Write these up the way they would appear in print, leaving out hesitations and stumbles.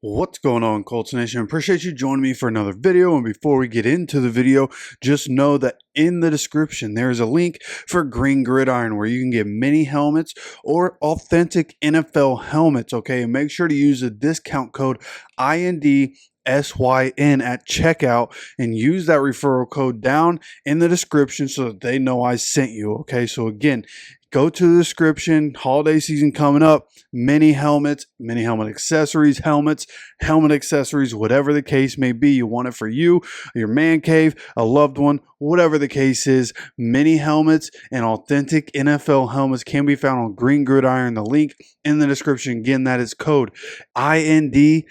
What's going on, Colts Nation? Appreciate you joining me for another video. And before we get into the video, just know that in the description there is a link for Green Gridiron where you can get mini helmets or authentic NFL helmets. Okay, and make sure to use the discount code INDSYN at checkout and use that referral code down in the description so that they know I sent you. Okay, so again, go to the description. Holiday season coming up. Mini helmets, mini helmet accessories, helmet accessories, whatever the case may be. You want it for you, your man cave, a loved one, whatever the case is. Mini helmets and authentic NFL helmets can be found on Green Gridiron. The link in the description. Again, that is code INDSYN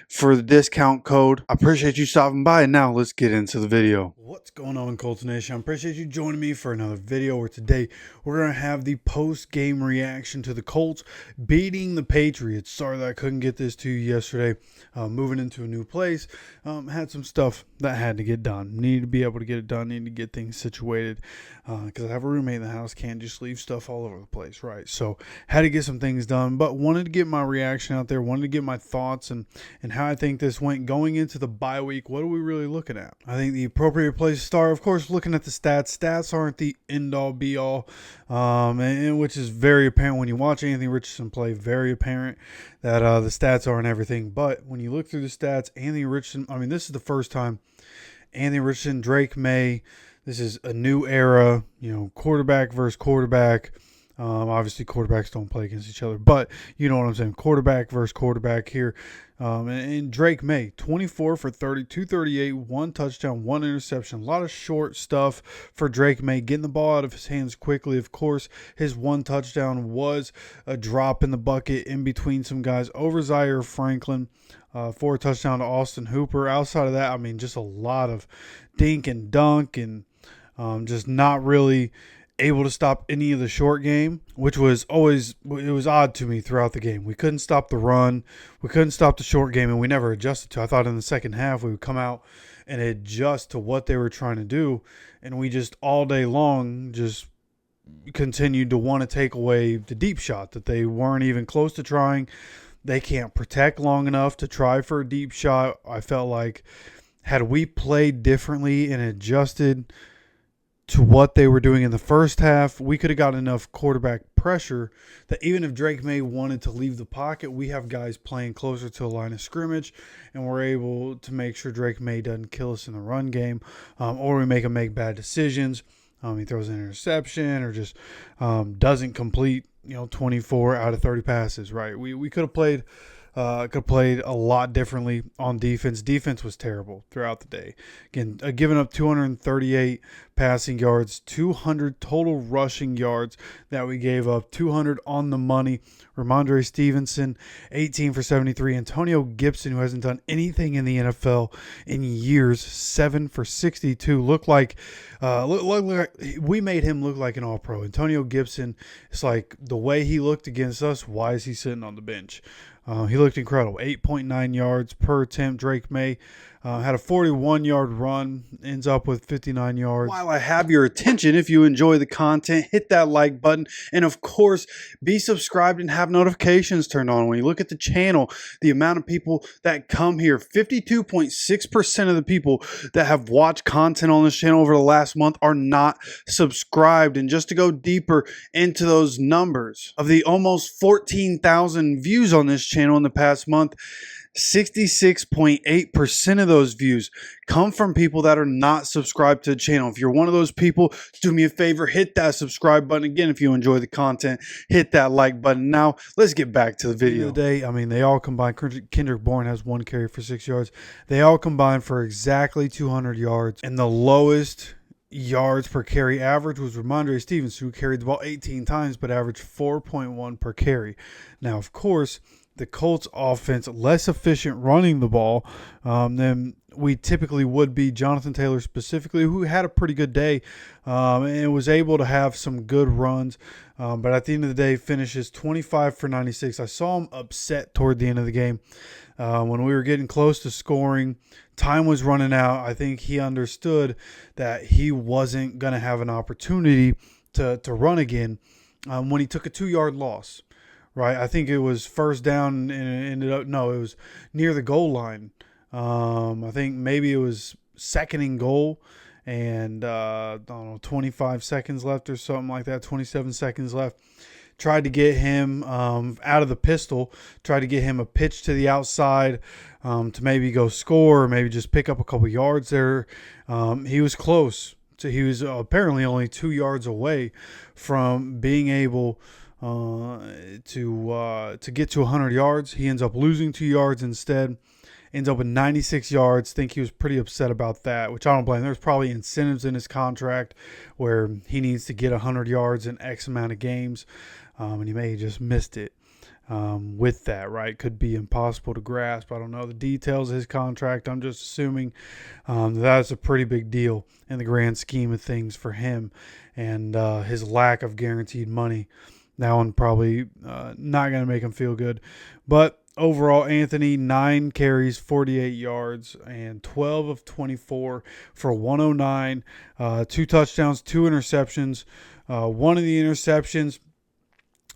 for the discount code. I appreciate you stopping by. And now let's get into the video. What's going on, Colts Nation? I appreciate you joining me for another video where today we're going to have the post-game reaction to the Colts beating the Patriots. Sorry that I couldn't get this to you yesterday. Moving into a new place. Had some stuff that had to get done. Needed to be able to get it done. Needed to get things situated because I have a roommate in the house. Can't just leave stuff all over the place, right? So had to get some things done, but wanted to get my reaction out there. Wanted to get my thoughts and how I think this went going into the bye week. What are we really looking at? I think the appropriate place to start, of course, looking at the stats. Stats aren't the end-all, be-all, and which is very apparent when you watch Anthony Richardson play. Very apparent that the stats aren't everything. But when you look through the stats, Anthony Richardson, I mean, this is the first time Anthony Richardson, Drake May, this is a new era, quarterback versus quarterback. Obviously, quarterbacks don't play against each other, but you know what I'm saying. Quarterback versus quarterback here. And Drake May, 24 for 30, 238, one touchdown, one interception. A lot of short stuff for Drake May, getting the ball out of his hands quickly. Of course, his one touchdown was a drop in the bucket in between some guys over Zaire Franklin. For a touchdown to Austin Hooper. Outside of that, I mean, just a lot of dink and dunk and just not really able to stop any of the short game, which was always, it was odd to me throughout the game. We couldn't stop the run. We couldn't stop the short game, and we never adjusted to it. I thought in the second half we would come out and adjust to what they were trying to do, and we just all day long just continued to want to take away the deep shot that they weren't even close to trying. They can't protect long enough to try for a deep shot. I felt like had we played differently and adjusted to what they were doing in the first half, we could have gotten enough quarterback pressure that even if Drake May wanted to leave the pocket, we have guys playing closer to the line of scrimmage, and we're able to make sure Drake May doesn't kill us in the run game, or we make him make bad decisions. He throws an interception or just doesn't complete 24 out of 30 passes, right? We could have played a lot differently on defense. Defense was terrible throughout the day. Again, giving up 238 passing yards, 200 total rushing yards that we gave up, 200 on the money. Ramondre Stevenson, 18 for 73. Antonio Gibson, who hasn't done anything in the NFL in years, 7 for 62. Look like we made him look like an all-pro. Antonio Gibson, it's like the way he looked against us, why is he sitting on the bench? He looked incredible. 8.9 yards per attempt. Drake May had a 41-yard run, ends up with 59 yards. While I have your attention, if you enjoy the content, hit that like button. And, of course, be subscribed and have notifications turned on. When you look at the channel, the amount of people that come here, 52.6% of the people that have watched content on this channel over the last month are not subscribed. And just to go deeper into those numbers, of the almost 14,000 views on this channel in the past month, 66.8% of those views come from people that are not subscribed to the channel. If you're one of those people, do me a favor, hit that subscribe button. Again, if you enjoy the content, hit that like button. Now, let's get back to the video. Today, I mean, they all combined. Kendrick Bourne has 1 carry for 6 yards. They all combined for exactly 200 yards. And the lowest yards per carry average was Ramondre Stevenson, who carried the ball 18 times but averaged 4.1 per carry. Now, of course, the Colts offense less efficient running the ball than we typically would be. Jonathan Taylor specifically, who had a pretty good day and was able to have some good runs, but at the end of the day finishes 25 for 96. I saw him upset toward the end of the game when we were getting close to scoring. Time was running out. I think he understood that he wasn't going to have an opportunity to run again when he took a 2-yard loss. right? I think it was first down and it ended up, no, it was near the goal line. I think maybe it was second and goal and, I don't know, 25 seconds left or something like that, 27 seconds left. Tried to get him out of the pistol, tried to get him a pitch to the outside to maybe go score or maybe just pick up a couple yards there. He was close. So he was apparently only 2 yards away from being able to get to 100 yards. He ends up losing 2 yards instead. Ends up with 96 yards. Think he was pretty upset about that, which I don't blame. There's probably incentives in his contract where he needs to get 100 yards in X amount of games, and he may have just missed it with that, right? Could be impossible to grasp. I don't know the details of his contract. I'm just assuming that's a pretty big deal in the grand scheme of things for him and his lack of guaranteed money. That one probably not going to make him feel good. But overall, Anthony, 9 carries, 48 yards, and 12 of 24 for 109. 2 touchdowns, 2 interceptions. One of the interceptions,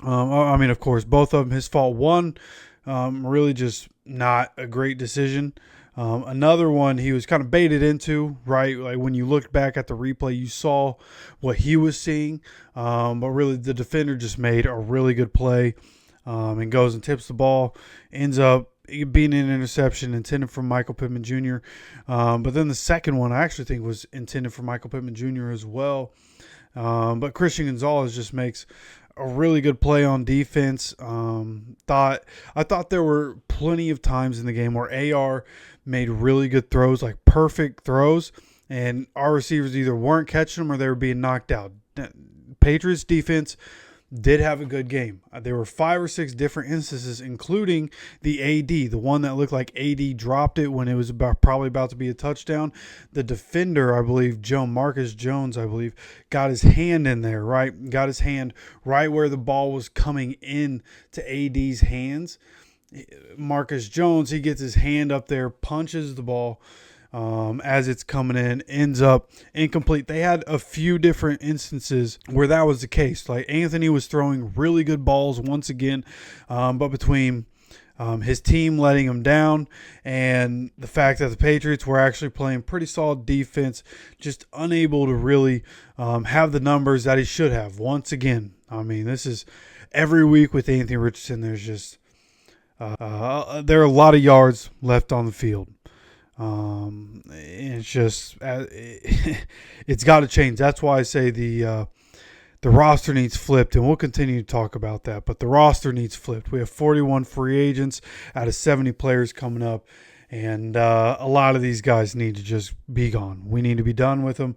I mean, of course, both of them his fault. One, really just not a great decision. Another one he was kind of baited into, right? Like when you looked back at the replay, you saw what he was seeing. But really the defender just made a really good play and goes and tips the ball, ends up being an interception intended for Michael Pittman Jr. But then the second one I actually think was intended for Michael Pittman Jr. as well. But Christian Gonzalez just makes a really good play on defense. I thought there were plenty of times in the game where AR made really good throws, like perfect throws, and our receivers either weren't catching them or they were being knocked out. Patriots defense did have a good game. There were 5 or 6 different instances, including the AD, the one that looked like AD dropped it when it was probably about to be a touchdown. The defender, I believe, Marcus Jones, I believe, got his hand in there, right? Got his hand right where the ball was coming in to AD's hands. Marcus Jones, he gets his hand up there, punches the ball as it's coming in, ends up incomplete. They had a few different instances where that was the case. Like Anthony was throwing really good balls once again, but between his team letting him down and the fact that the Patriots were actually playing pretty solid defense, just unable to really have the numbers that he should have once again. I mean, this is every week with Anthony Richardson. There's just there are a lot of yards left on the field. It's just it's got to change. That's why I say the roster needs flipped, and we'll continue to talk about that. But the roster needs flipped. We have 41 free agents out of 70 players coming up, and a lot of these guys need to just be gone. We need to be done with them.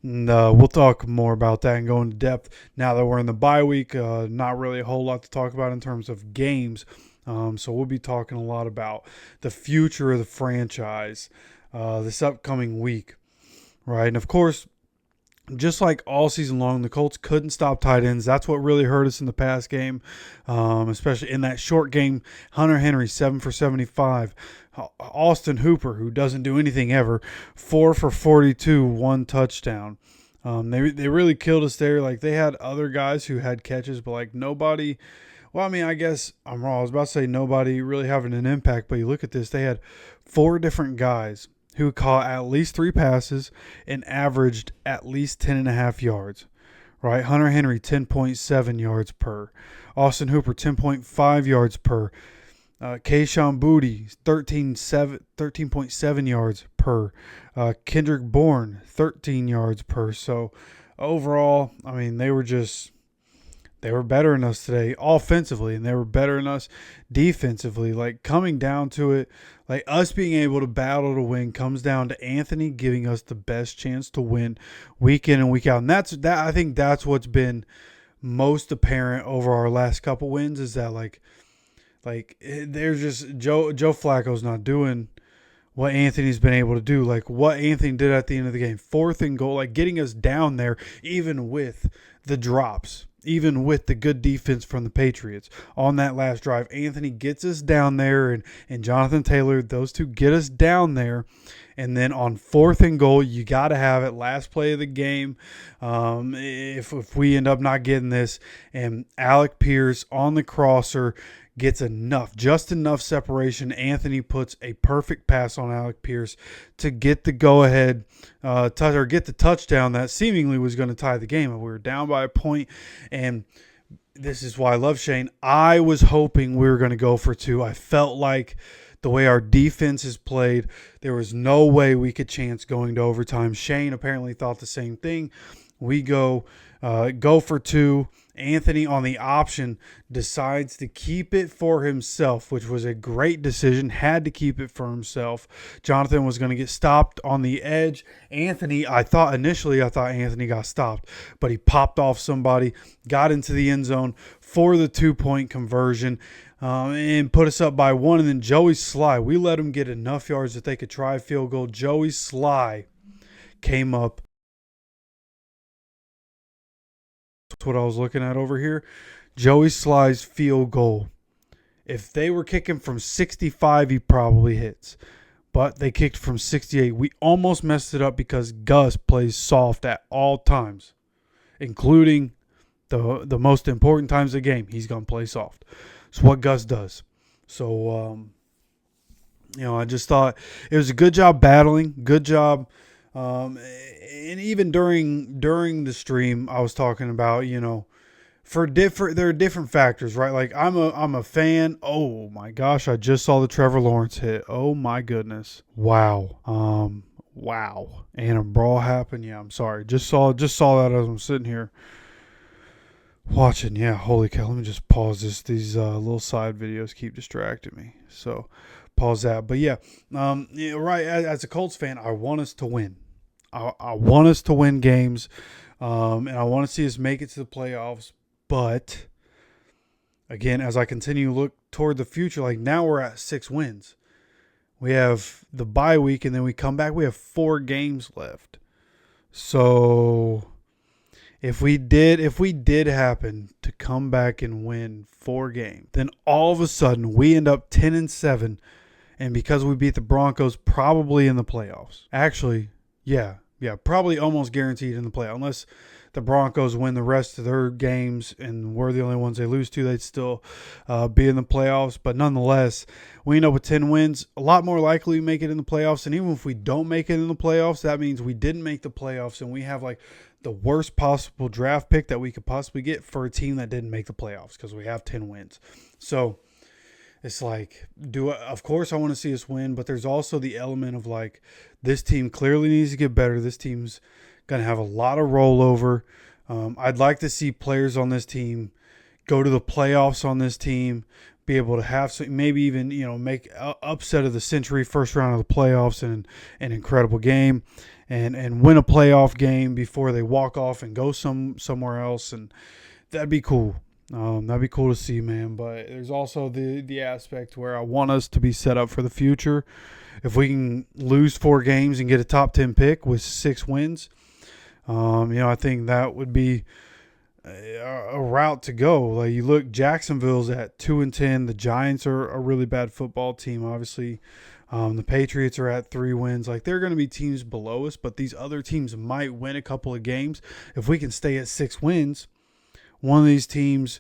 And we'll talk more about that and go into depth now that we're in the bye week. Not really a whole lot to talk about in terms of games. So we'll be talking a lot about the future of the franchise this upcoming week, right? And, of course, just like all season long, the Colts couldn't stop tight ends. That's what really hurt us in the past game, especially in that short game. Hunter Henry, 7 for 75. Austin Hooper, who doesn't do anything ever, 4 for 42, 1 touchdown. They really killed us there. Like, they had other guys who had catches, but, like, nobody – well, I mean, I guess I'm wrong. I was about to say nobody really having an impact, but you look at this. They had 4 different guys who caught at least 3 passes and averaged at least 10.5 yards, right? Hunter Henry, 10.7 yards per. Austin Hooper, 10.5 yards per. Kayshon Boutte, 13.7 yards per. Kendrick Bourne, 13 yards per. So overall, I mean, they were better than us today offensively, and they were better than us defensively. Like, coming down to it, like, us being able to battle to win comes down to Anthony giving us the best chance to win week in and week out. And I think that's what's been most apparent over our last couple wins, is that like there's just Joe Flacco's not doing what Anthony's been able to do, like what Anthony did at the end of the game, 4th and goal, like getting us down there, even with the drops, even with the good defense from the Patriots on that last drive. Anthony gets us down there, and Jonathan Taylor, those two get us down there. And then on 4th and goal, you got to have it. Last play of the game. If we end up not getting this, and Alec Pierce on the crosser gets just enough separation. Anthony puts a perfect pass on Alec Pierce to get the go-ahead or get the touchdown that seemingly was going to tie the game. We were down by a point, and this is why I love Shane. I was hoping we were going to go for 2. I felt like the way our defense is played, there was no way we could chance going to overtime. Shane apparently thought the same thing. We go for 2. Anthony on the option decides to keep it for himself, which was a great decision. Had to keep it for himself. Jonathan was going to get stopped on the edge. I thought Anthony got stopped, but he popped off somebody, got into the end zone for the 2-point conversion, and put us up by 1. And then Joey Sly, we let him get enough yards that they could try a field goal. Joey Sly came up. That's what I was looking at over here. Joey Sly's field goal. If they were kicking from 65, he probably hits. But they kicked from 68. We almost messed it up because Gus plays soft at all times, including the most important times of the game. He's going to play soft. It's what Gus does. So, I just thought it was a good job battling. Good job. And even during the stream, I was talking about, there are different factors, right? Like I'm a fan. Oh my gosh, I just saw the Trevor Lawrence hit. Oh my goodness. Wow. Wow. And a brawl happened. Yeah, I'm sorry. Just saw that as I'm sitting here watching. Yeah, holy cow. Let me just pause this. These little side videos keep distracting me. So pause that. But yeah, right. As a Colts fan, I want us to win. I want us to win games, and I want to see us make it to the playoffs. But, again, as I continue to look toward the future, like now we're at 6 wins. We have the bye week, and then we come back. We have 4 games left. So, if we did happen to come back and win 4 games, then all of a sudden we end up 10-7, and because we beat the Broncos, probably in the playoffs. Actually, yeah, probably almost guaranteed in the playoffs. Unless the Broncos win the rest of their games and we're the only ones they lose to, they'd still be in the playoffs. But nonetheless, we end up with 10 wins. A lot more likely we make it in the playoffs. And even if we don't make it in the playoffs, that means we didn't make the playoffs and we have like the worst possible draft pick that we could possibly get for a team that didn't make the playoffs because we have 10 wins. So it's like, of course I want to see us win, but there's also the element of like, this team clearly needs to get better. This team's going to have a lot of rollover. I'd like to see players on this team go to the playoffs on this team, be able to have some, maybe even, make upset of the century, first round of the playoffs and an incredible game and win a playoff game before they walk off and go somewhere else. And that'd be cool. That'd be cool to see, man. But there's also the aspect where I want us to be set up for the future. If we can lose 4 games and get a top 10 pick with 6 wins, I think that would be a route to go. Like you look, Jacksonville's at 2-10. The Giants are a really bad football team, obviously. The Patriots are at 3 wins. Like they're going to be teams below us, but these other teams might win a couple of games. If we can stay at 6 wins, one of these teams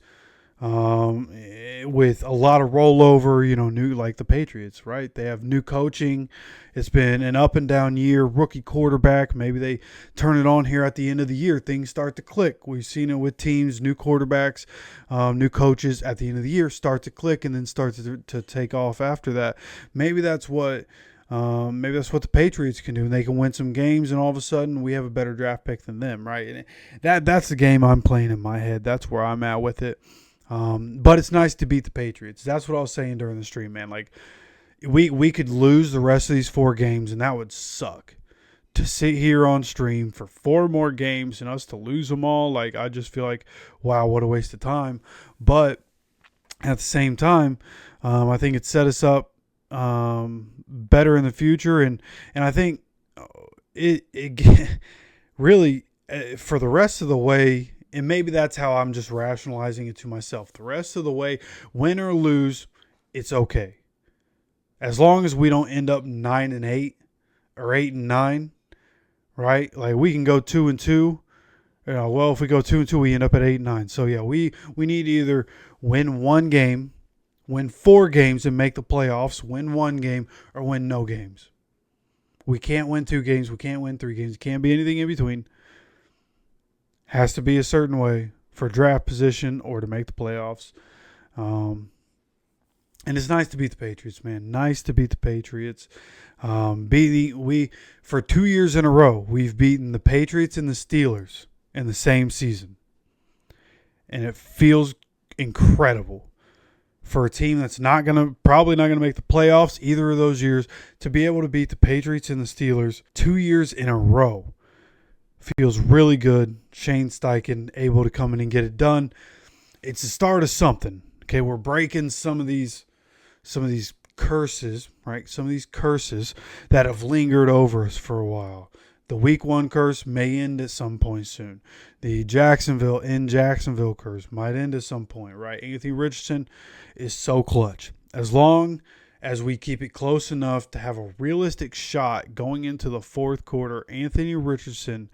with a lot of rollover, new like the Patriots, right? They have new coaching. It's been an up and down year. Rookie quarterback. Maybe they turn it on here at the end of the year. Things start to click. We've seen it with teams, new quarterbacks, new coaches at the end of the year start to click and then start to take off after that. Maybe that's what the Patriots can do. And they can win some games, and all of a sudden we have a better draft pick than them, right? And that's the game I'm playing in my head. That's where I'm at with it. But it's nice to beat the Patriots. That's what I was saying during the stream, man. Like we could lose the rest of these 4 games, and that would suck. To sit here on stream for 4 more games and us to lose them all, like I just feel like, wow, what a waste of time. But at the same time, I think it set us up better in the future, and I think it really for the rest of the way. And maybe that's how I'm just rationalizing it to myself. The rest of the way, win or lose, it's okay. As long as we don't end up 9-8 or 8-9, right? Like we can go 2-2. Well, if we go 2-2, we end up at 8-9. So yeah, we need to either win one game, win 4 games and make the playoffs, win 1 game, or win no games. We can't win 2 games. We can't win 3 games. It can't be anything in between. Has to be a certain way for draft position or to make the playoffs. And it's nice to beat the Patriots, man. Nice to beat the Patriots. For 2 years in a row, we've beaten the Patriots and the Steelers in the same season. And it feels incredible for a team that's probably not gonna make the playoffs either of those years, to be able to beat the Patriots and the Steelers 2 years in a row. Feels really good. Shane Steichen able to come in and get it done. It's the start of something. Okay, we're breaking some of these curses, right? Some of these curses that have lingered over us for a while. The week 1 curse may end at some point soon. The Jacksonville curse might end at some point, right? Anthony Richardson is so clutch. As long as we keep it close enough to have a realistic shot going into the 4th quarter, Anthony Richardson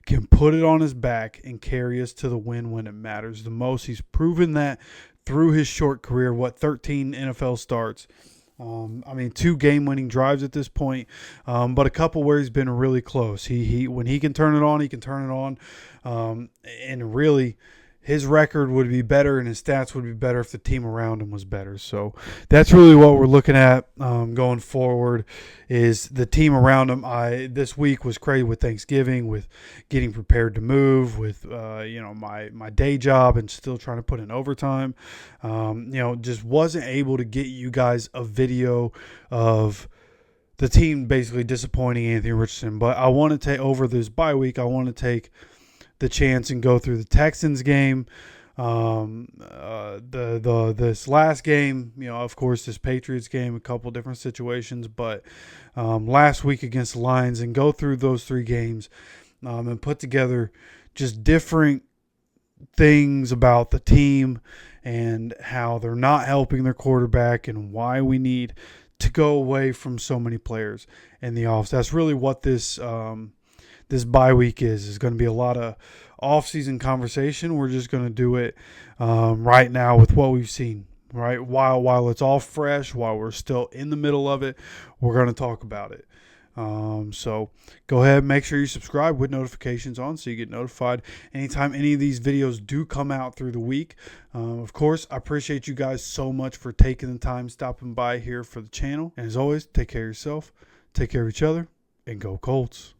can put it on his back and carry us to the win when it matters the most. He's proven that through his short career, 13 NFL starts. 2 game-winning drives at this point, but a couple where he's been really close. When he can turn it on, he can turn it on, and really, his record would be better and his stats would be better if the team around him was better. So that's really what we're looking at going forward, is the team around him. This week was crazy with Thanksgiving, with getting prepared to move, with my day job and still trying to put in overtime. Just wasn't able to get you guys a video of the team basically disappointing Anthony Richardson. But I want to take, over this bye week, I want to take the chance and go through the Texans game, this last game, of course, this Patriots game, a couple different situations, but last week against the Lions, and go through those 3 games and put together just different things about the team and how they're not helping their quarterback and why we need to go away from so many players in the offs. That's really what this bye week is going to be, a lot of off-season conversation. We're just going to do it right now with what we've seen, right? While it's all fresh, while we're still in the middle of it, we're going to talk about it. So go ahead, make sure you subscribe with notifications on so you get notified anytime any of these videos do come out through the week. Of course, I appreciate you guys so much for taking the time, stopping by here for the channel. And as always, take care of yourself, take care of each other, and go Colts.